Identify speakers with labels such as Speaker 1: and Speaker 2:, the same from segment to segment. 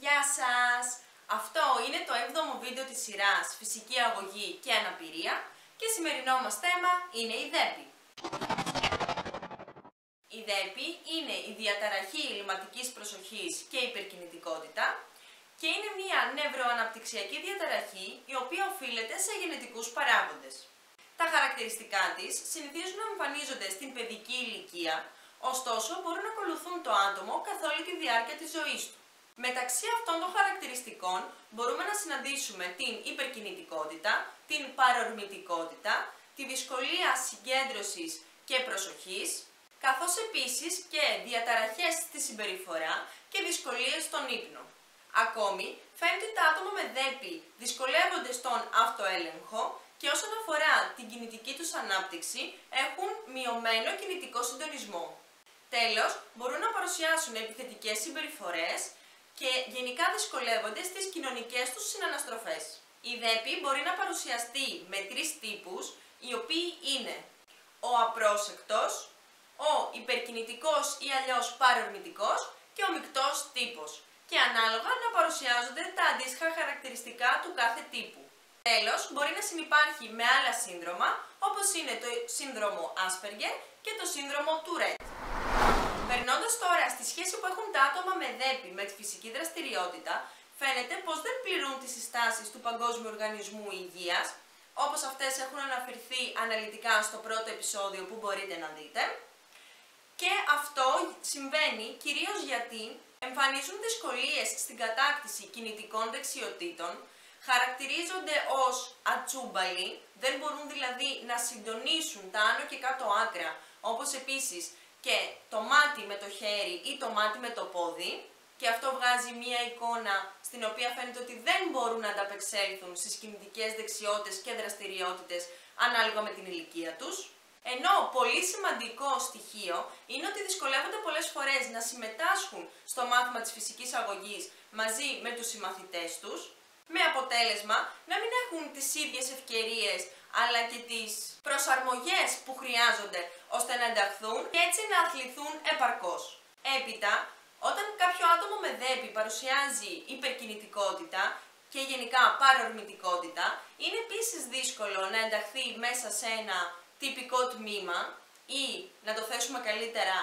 Speaker 1: Γεια σας! Αυτό είναι το 7ο βίντεο της σειράς Φυσική Αγωγή και Αναπηρία και σημερινό μας θέμα είναι η ΔΕΠΗ. Η ΔΕΠΗ είναι η διαταραχή λιμματικής προσοχής και υπερκινητικότητα και είναι μια νευροαναπτυξιακή διαταραχή η οποία οφείλεται σε γενετικούς παράγοντες. Τα χαρακτηριστικά της συνηθίζουν να εμφανίζονται στην παιδική ηλικία, ωστόσο μπορούν να ακολουθούν το άτομο καθ' όλη τη διάρκεια της ζωής του. Μεταξύ αυτών των χαρακτηριστικών μπορούμε να συναντήσουμε την υπερκινητικότητα, την παρορμητικότητα, τη δυσκολία συγκέντρωσης και προσοχής, καθώς επίσης και διαταραχές στη συμπεριφορά και δυσκολίες στον ύπνο. Ακόμη, φαίνεται ότι τα άτομα με ΔΕΠΗ δυσκολεύονται στον αυτοέλεγχο και όσον αφορά την κινητική τους ανάπτυξη έχουν μειωμένο κινητικό συντονισμό. Τέλος, μπορούν να παρουσιάσουν επιθετικές συμπεριφορές και γενικά δυσκολεύονται στις κοινωνικές τους συναναστροφές. Η ΔΕΠΗ μπορεί να παρουσιαστεί με 3 τύπους, οι οποίοι είναι ο απρόσεκτος, ο υπερκινητικός ή αλλιώς παρορμητικός και ο μεικτός τύπος και ανάλογα να παρουσιάζονται τα αντίστοιχα χαρακτηριστικά του κάθε τύπου. Τέλος, μπορεί να συνυπάρχει με άλλα σύνδρομα, όπως είναι το σύνδρομο Asperger και το σύνδρομο Tourette. Περνώντας τώρα στη σχέση που έχουν τα άτομα με ΔΕΠΗ με τη φυσική δραστηριότητα, φαίνεται πως δεν πληρούν τις συστάσεις του Παγκόσμιου Οργανισμού Υγείας, όπως αυτές έχουν αναφερθεί αναλυτικά στο πρώτο επεισόδιο που μπορείτε να δείτε. Και αυτό συμβαίνει κυρίως γιατί εμφανίζουν δυσκολίες στην κατάκτηση κινητικών δεξιοτήτων, χαρακτηρίζονται ως ατσούμπαλοι, δεν μπορούν δηλαδή να συντονίσουν τα άνω και κάτω άκρα, όπως επίσης και το μάτι με το χέρι ή το μάτι με το πόδι, και αυτό βγάζει μία εικόνα στην οποία φαίνεται ότι δεν μπορούν να ανταπεξέλθουν στις κινητικές δεξιότητες και δραστηριότητες ανάλογα με την ηλικία τους. Ενώ πολύ σημαντικό στοιχείο είναι ότι δυσκολεύονται πολλές φορές να συμμετάσχουν στο μάθημα της φυσικής αγωγής μαζί με τους συμμαθητές τους, με αποτέλεσμα να μην έχουν τις ίδιες ευκαιρίες αλλά και τις προσαρμογές που χρειάζονται ώστε να ενταχθούν και έτσι να αθληθούν επαρκώς. Έπειτα, όταν κάποιο άτομο με ΔΕΠΗ παρουσιάζει υπερκινητικότητα και γενικά παρορμητικότητα, είναι επίσης δύσκολο να ενταχθεί μέσα σε ένα τυπικό τμήμα ή, να το θέσουμε καλύτερα,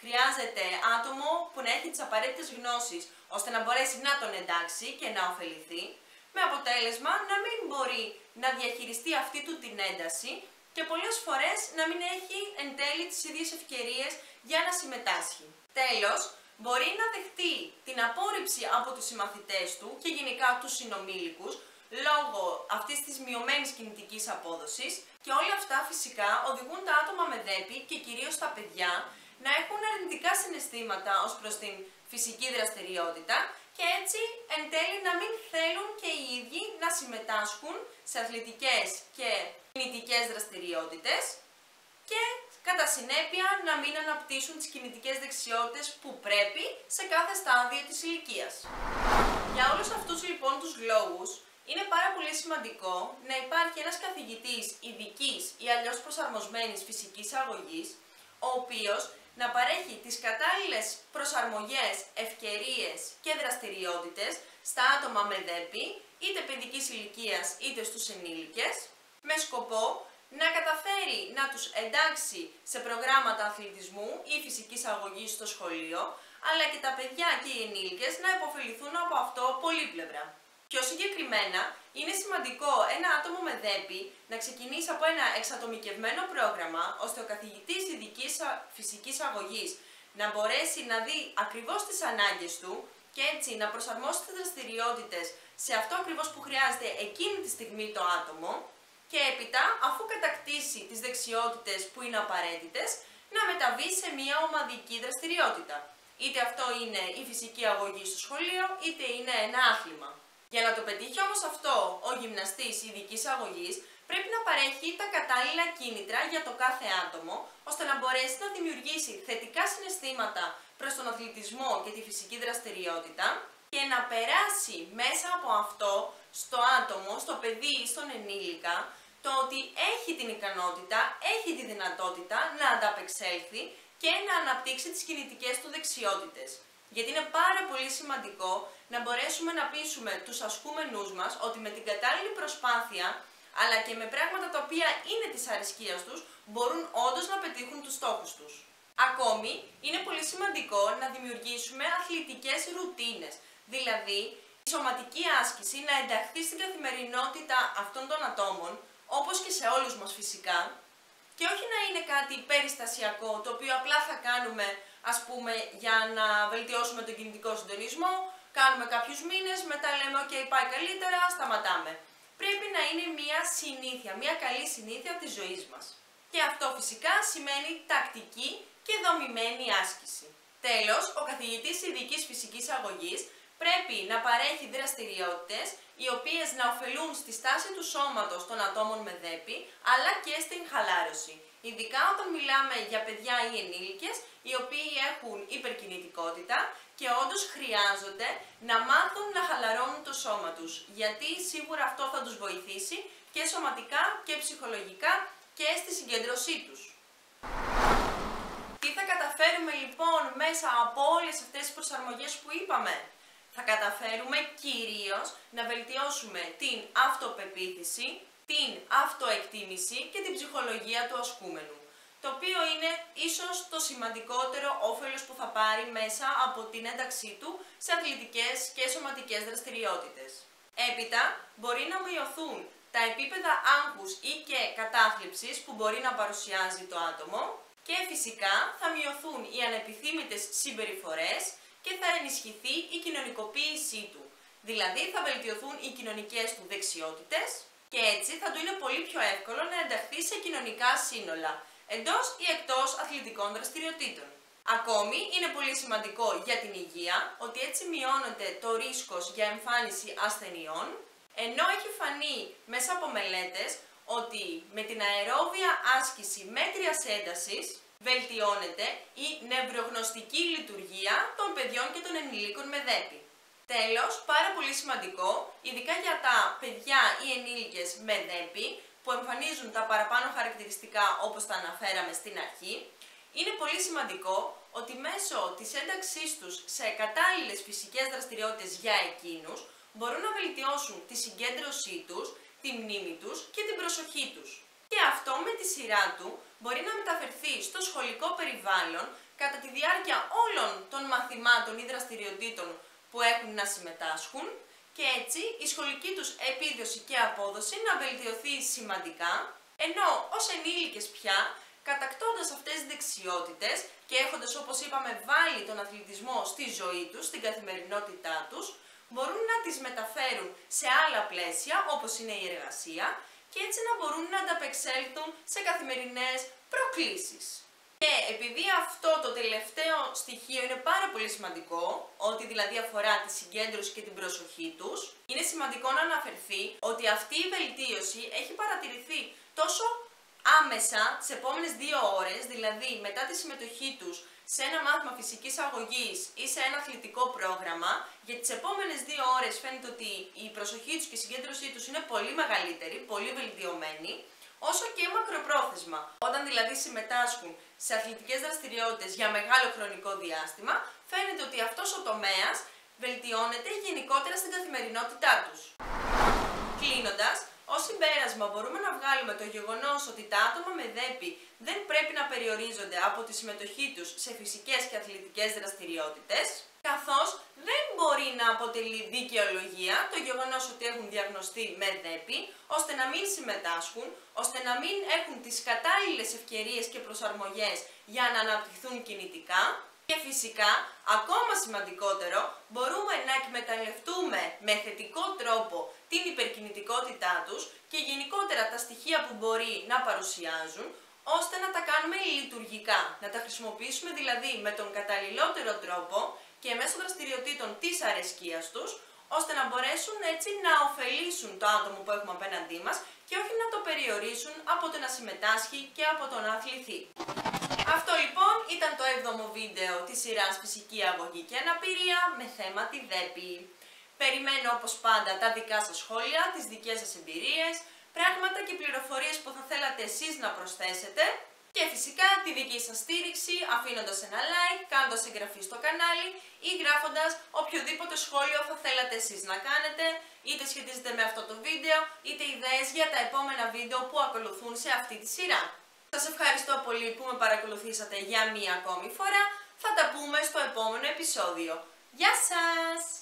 Speaker 1: χρειάζεται άτομο που να έχει τις απαραίτητες γνώσεις ώστε να μπορέσει να τον εντάξει και να ωφεληθεί, με αποτέλεσμα να μην μπορεί να διαχειριστεί αυτή του την ένταση και πολλές φορές να μην έχει εν τέλει τις ίδιες ευκαιρίες για να συμμετάσχει. Τέλος, μπορεί να δεχτεί την απόρριψη από τους συμμαθητές του και γενικά τους συνομήλικους λόγω αυτής της μειωμένης κινητικής απόδοσης και όλα αυτά φυσικά οδηγούν τα άτομα με ΔΕΠΗ και κυρίως τα παιδιά να έχουν αρνητικά συναισθήματα ως προς την φυσική δραστηριότητα και έτσι εν τέλει να μην θέλουν και οι ίδιοι να συμμετάσχουν σε αθλητικές και κινητικές δραστηριότητες και κατά συνέπεια να μην αναπτύσσουν τις κινητικές δεξιότητες που πρέπει σε κάθε στάδιο της ηλικίας. Για όλους αυτούς λοιπόν τους λόγους είναι πάρα πολύ σημαντικό να υπάρχει ένας καθηγητής ειδικής ή αλλιώς προσαρμοσμένης φυσικής αγωγής, ο οποίος να παρέχει τις κατάλληλες προσαρμογές, ευκαιρίες και δραστηριότητες στα άτομα με ΔΕΠΗ, είτε παιδικής ηλικίας είτε στους ενήλικες, με σκοπό να καταφέρει να τους εντάξει σε προγράμματα αθλητισμού ή φυσικής αγωγής στο σχολείο, αλλά και τα παιδιά και οι ενήλικες να υποφεληθούν από αυτό πολύπλευρα. Πιο συγκεκριμένα, είναι σημαντικό ένα άτομο με ΔΕΠΗ να ξεκινήσει από ένα εξατομικευμένο πρόγραμμα, ώστε ο καθηγητής ειδικής φυσικής αγωγής να μπορέσει να δει ακριβώς τις ανάγκες του και έτσι να προσαρμόσει τις δραστηριότητες σε αυτό ακριβώς που χρειάζεται εκείνη τη στιγμή το άτομο και έπειτα, αφού κατακτήσει τις δεξιότητες που είναι απαραίτητες, να μεταβεί σε μια ομαδική δραστηριότητα. Είτε αυτό είναι η φυσική αγωγή στο σχολείο, είτε είναι ένα άθλημα. Για να το πετύχει όμως αυτό ο γυμναστής ειδικής αγωγής, πρέπει να παρέχει τα κατάλληλα κίνητρα για το κάθε άτομο, ώστε να μπορέσει να δημιουργήσει θετικά συναισθήματα προς τον αθλητισμό και τη φυσική δραστηριότητα και να περάσει μέσα από αυτό στο άτομο, στο παιδί ή στον ενήλικα, το ότι έχει την ικανότητα, έχει τη δυνατότητα να ανταπεξέλθει και να αναπτύξει τις κινητικές του δεξιότητες. Γιατί είναι πάρα πολύ σημαντικό να μπορέσουμε να πείσουμε τους ασκούμενούς μας ότι με την κατάλληλη προσπάθεια, αλλά και με πράγματα τα οποία είναι της αρεσκίας τους, μπορούν όντως να πετύχουν τους στόχους τους. Ακόμη, είναι πολύ σημαντικό να δημιουργήσουμε αθλητικές ρουτίνες, δηλαδή η σωματική άσκηση να ενταχθεί στην καθημερινότητα αυτών των ατόμων, όπως και σε όλους μας φυσικά, και όχι να είναι κάτι περιστασιακό, το οποίο απλά θα κάνουμε, ας πούμε, για να βελτιώσουμε τον κινητικό συντονισμό, κάνουμε κάποιους μήνες, μετά λέμε «ΟΚ, πάει καλύτερα, σταματάμε». Πρέπει να είναι μια συνήθεια, μια καλή συνήθεια της ζωής μας. Και αυτό φυσικά σημαίνει τακτική και δομημένη άσκηση. Τέλος, ο καθηγητής ειδικής φυσικής αγωγής πρέπει να παρέχει δραστηριότητες οι οποίες να ωφελούν στη στάση του σώματος των ατόμων με ΔΕΠΗ, αλλά και στην χαλάρωση. Ειδικά όταν μιλάμε για παιδιά ή ενήλικες, οι οποίοι έχουν υπερκινητικότητα και όντως χρειάζονται να μάθουν να χαλαρώνουν το σώμα τους, γιατί σίγουρα αυτό θα τους βοηθήσει και σωματικά και ψυχολογικά και στη συγκέντρωσή τους. Τι θα καταφέρουμε λοιπόν μέσα από όλες αυτές τις προσαρμογές που είπαμε? Θα καταφέρουμε κυρίως να βελτιώσουμε την αυτοπεποίθηση, την αυτοεκτίμηση και την ψυχολογία του ασκούμενου, το οποίο είναι ίσως το σημαντικότερο όφελος που θα πάρει μέσα από την ένταξή του σε αθλητικές και σωματικές δραστηριότητες. Έπειτα, μπορεί να μειωθούν τα επίπεδα άγχους ή και κατάθλιψης που μπορεί να παρουσιάζει το άτομο και φυσικά θα μειωθούν οι ανεπιθύμητες συμπεριφορές και θα ενισχυθεί η κοινωνικοποίησή του. Δηλαδή θα βελτιωθούν οι κοινωνικές του δεξιότητες και έτσι θα του είναι πολύ πιο εύκολο να ενταχθεί σε κοινωνικά σύνολα, εντός ή εκτός αθλητικών δραστηριοτήτων. Ακόμη είναι πολύ σημαντικό για την υγεία ότι έτσι μειώνεται το ρίσκος για εμφάνιση ασθενειών, ενώ έχει φανεί μέσα από μελέτες ότι με την αερόβια άσκηση μέτριας έντασης βελτιώνεται η νευρογνωστική λειτουργία των παιδιών και των ενηλίκων με ΔΕΠΗ. Τέλος, πάρα πολύ σημαντικό, ειδικά για τα παιδιά ή ενήλικες με ΔΕΠΗ που εμφανίζουν τα παραπάνω χαρακτηριστικά όπως τα αναφέραμε στην αρχή, είναι πολύ σημαντικό ότι μέσω της ένταξής τους σε κατάλληλες φυσικές δραστηριότητες για εκείνους μπορούν να βελτιώσουν τη συγκέντρωσή τους, τη μνήμη τους και την προσοχή τους. Και αυτό με τη σειρά του μπορεί να μεταφερθεί στο σχολικό περιβάλλον κατά τη διάρκεια όλων των μαθημάτων ή δραστηριοτήτων που έχουν να συμμετάσχουν και έτσι η σχολική τους επίδοση και απόδοση να βελτιωθεί σημαντικά, ενώ ως ενήλικες πια, κατακτώντας αυτές τις δεξιότητες και έχοντας, όπως είπαμε, βάλει τον αθλητισμό στη ζωή τους, στην καθημερινότητά τους, μπορούν να τις μεταφέρουν σε άλλα πλαίσια όπως είναι η εργασία και έτσι να μπορούν να ανταπεξέλθουν σε καθημερινές προκλήσεις. Και επειδή αυτό το τελευταίο στοιχείο είναι πάρα πολύ σημαντικό, ότι δηλαδή αφορά τη συγκέντρωση και την προσοχή τους, είναι σημαντικό να αναφερθεί ότι αυτή η βελτίωση έχει παρατηρηθεί τόσο άμεσα τις επόμενες 2 ώρες, δηλαδή μετά τη συμμετοχή τους σε ένα μάθημα φυσικής αγωγής ή σε ένα αθλητικό πρόγραμμα, για τις επόμενες 2 ώρες φαίνεται ότι η προσοχή τους και η συγκέντρωσή τους είναι πολύ μεγαλύτερη, πολύ βελτιωμένη, όσο και μακροπρόθεσμα. Όταν δηλαδή συμμετάσχουν σε αθλητικές δραστηριότητες για μεγάλο χρονικό διάστημα, φαίνεται ότι αυτός ο τομέας βελτιώνεται γενικότερα στην καθημερινότητά τους. Κλείνοντας, ως συμπέρασμα μπορούμε να βγάλουμε το γεγονός ότι τα άτομα με ΔΕΠΗ δεν πρέπει να περιορίζονται από τη συμμετοχή τους σε φυσικές και αθλητικές δραστηριότητες, καθώς δεν μπορεί να αποτελεί δικαιολογία το γεγονός ότι έχουν διαγνωστεί με ΔΕΠΗ, ώστε να μην συμμετάσχουν, ώστε να μην έχουν τις κατάλληλες ευκαιρίες και προσαρμογές για να αναπτυχθούν κινητικά. Και φυσικά, ακόμα σημαντικότερο, μπορούμε να εκμεταλλευτούμε με θετικό τρόπο την υπερκινητικότητά τους και γενικότερα τα στοιχεία που μπορεί να παρουσιάζουν, ώστε να τα κάνουμε λειτουργικά, να τα χρησιμοποιήσουμε δηλαδή με τον καταλληλότερο τρόπο και μέσω δραστηριοτήτων της αρεσκίας τους, ώστε να μπορέσουν έτσι να ωφελήσουν το άτομο που έχουμε απέναντί μας και όχι να το περιορίσουν από το να συμμετάσχει και από το να αθληθεί. Αυτό λοιπόν ήταν το 7ο βίντεο της σειράς Φυσική Αγωγή και Αναπηρία με θέμα τη ΔΕΠΗ. Περιμένω όπως πάντα τα δικά σας σχόλια, τις δικές σας εμπειρίες, πράγματα και πληροφορίες που θα θέλατε εσείς να προσθέσετε Και φυσικά τη δική σας στήριξη αφήνοντας ένα like, κάνοντας εγγραφή στο κανάλι ή γράφοντας οποιοδήποτε σχόλιο θα θέλατε εσείς να κάνετε, είτε σχετίζεται με αυτό το βίντεο, είτε ιδέες για τα επόμενα βίντεο που ακολουθούν σε αυτή τη σειρά. Σας ευχαριστώ πολύ που με παρακολουθήσατε για μία ακόμη φορά. Θα τα πούμε στο επόμενο επεισόδιο. Γεια σας!